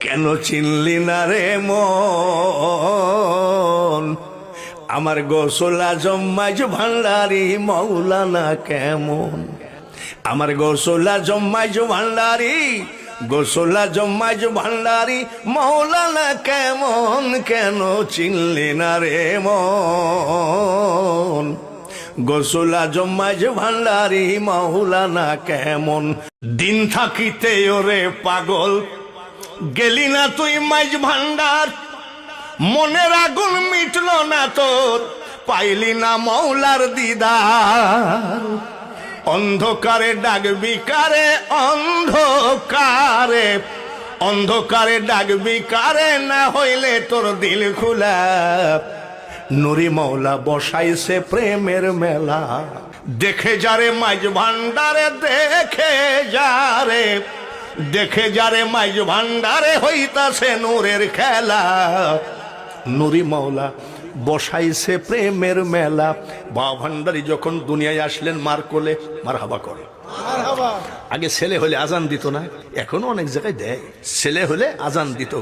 কেন চিনলি না রে মন আমার গৌসুল আজম মাইজ ভান্ডারি মৌলানা কেমন? আমার গৌসুল আজম মাইজ ভান্ডারি গৌসুল আজম মাইজ ভান্ডারি মৌলানা কেমন? কেন চিনলি না রে মন গৌসুল আজম মাইজ ভান্ডারি মৌলানা কেমন? দিন থাকিতে ওরে পাগল গেলি না তুই মাইজ ভান্ডার, মনের আগুন মিটল না তোর, পাইলি না মৌলার দিদার। অন্ধকারে ডাকবি কারে অন্ধকারে, অন্ধকারে ডাকবি কারে, না হইলে তোর দিল খোলা। নুরি মৌলা বসাইছে প্রেমের মেলা, দেখে যারে মাইজ ভান্ডারে, দেখে যারে, দেখে যারে মাইজ ভান্ডারে হইতাছে নূরের খেলা। নুরি মৌলা বসাইছে প্রেমের মেলা। বাবা ভান্ডারি যখন দুনিয়ায় আসলেন মার কোলে, মার হাবা করে। আগে ছেলে হলে আজান দিত না, এখনো অনেক জায়গায় দেয়। ছেলে হলে আজান দিত,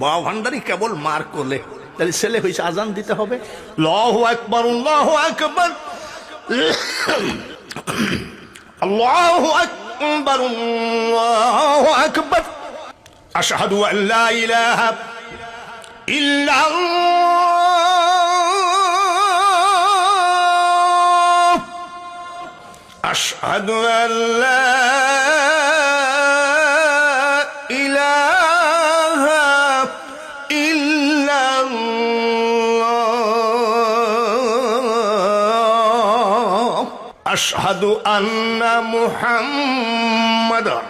বাবা ভান্ডারি কেবল মার কোলে, তাহলে ছেলে হয়েছে আজান দিতে হবে। আল্লাহু আকবার, আল্লাহু আকবার, আল্লাহু আকবার, আল্লাহু আকবার, আশহাদু আন লা ইলাহা ইল্লাল্লাহ, আশহাদু আন লা ইলাহা ইল্লাল্লাহ, আশহাদু আন্না মুহাম্মাদার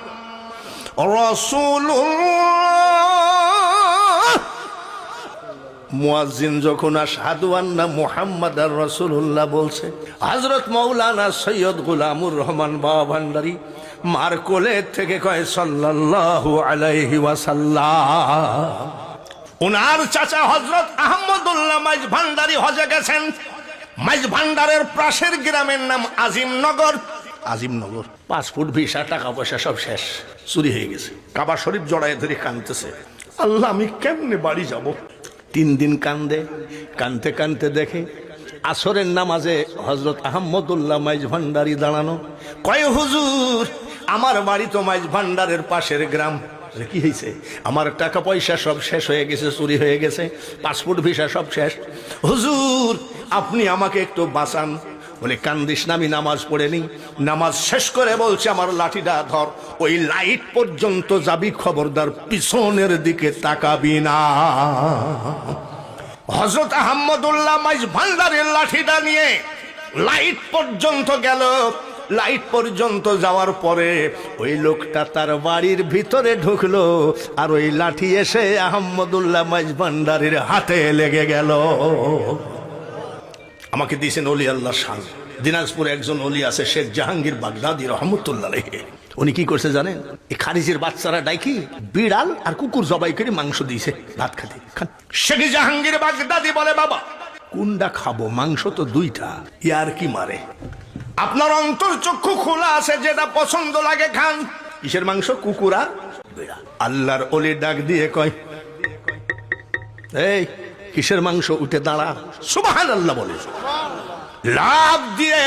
রাসূলুল্লাহ। মুয়াজ্জিন যখন আশহাদু আন্না মুহাম্মাদার রাসূলুল্লাহ বলছে, হযরত মাওলানা সৈয়দ গোলামুর রহমান বাবা ভান্ডারি মার কোলে থেকে কয় সাল্লাল্লাহু আলাইহি ওয়াসাল্লাম। ওনার চাচা হযরত আহমদুল্লাহ মাইজ ভান্ডারি হজে গেছেন। মাইজ ভান্ডারের পাশের গ্রামের নাম আজিমনগর। আজিমনগর পাসপোর্ট ভিসা টাকা পয়সা সব শেষ, চুরি হয়ে গেছে। কাবা শরীফ জড়ায় ধরে কাঁদতেছে, আল্লাহ আমি কেমনে বাড়ি যাব। 3 দিন কান্দে, কানতে কানতে দেখে আসরের নামাজে হযরত আহমদুল্লাহ মাইজ ভান্ডারি দাঁড়ানো। কয় হুজুর, আমার বাড়ি তো মাইজ ভান্ডারের পাশের গ্রাম। কি হয়েছে? আমার টাকা পয়সা সব শেষ হয়ে গেছে, চুরি হয়ে গেছে, পাসপোর্ট ভিসা সব শেষ। হুজুর আপনি আমাকে একটু বাঁচান। বলে কান্দিস না, আমি নামাজ পড়ে নি। নামাজ শেষ করে বলছে আমার লাঠিটা ধর, ওই লাইট পর্যন্ত যাবি, খবরদার পিছনের দিকে তাকাবি না। হযরত আহমদুল্লাহ মাইজ ভান্ডারের লাঠিটা নিয়ে লাইট পর্যন্ত গেল। লাইট পর্যন্ত যাওয়ার পরে ওই লোকটা তার বাড়ির ভিতরে ঢুকলো, আর ওই লাঠি এসে আহমদুল্লাহ মাইজ ভান্ডারের হাতে লেগে গেল। আমাকে দিয়েছেন অলি আল্লাহ শান। দিনাজপুরে একজন অলি আছে, শেখ জাহাঙ্গীর বাগদাদি রহমতুল্লাহ আলাইহি। উনি কি করছে জানেন? এই খারিজের বাচ্চারা ডাইকি বিড়াল আর কুকুর জবাই করে মাংস দিয়েছে ভাত খাতে। শেখ জাহাঙ্গীর বাগদাদি বলে, বাবা কোনটা খাবো, মাংস তো 2টা। ইয়ার কি মারে, আপনার অন্তর চক্ষু খোলা আছে, যেটা পছন্দ লাগে খান। কিসের মাংস? কুকুর আর বিড়াল। আল্লাহর অলি ডাক দিয়ে কয়, এই কিসের মাংস? উঠে দাঁড়া, সুবহানাল্লাহ বলে লাভ দিয়ে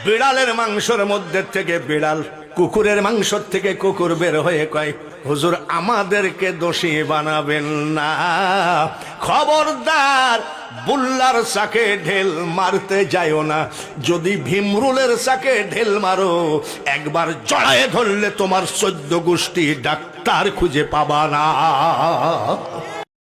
বিড়ালের মাংসের মধ্যে থেকে বিড়াল, কুকুরের মাংস থেকে কুকুর বের হয়ে কয়, হুজুর আমাদেরকে দোষী বানাবেন না, খবরদার বুল্লার চাকে ঢেল মারতে যাইও না। যদি ভীমরুলের চাকে ঢেল মারো, একবার জড়ায়ে ধরলে তোমার 14 গোষ্ঠী ডাক্তার খুঁজে পাবা না।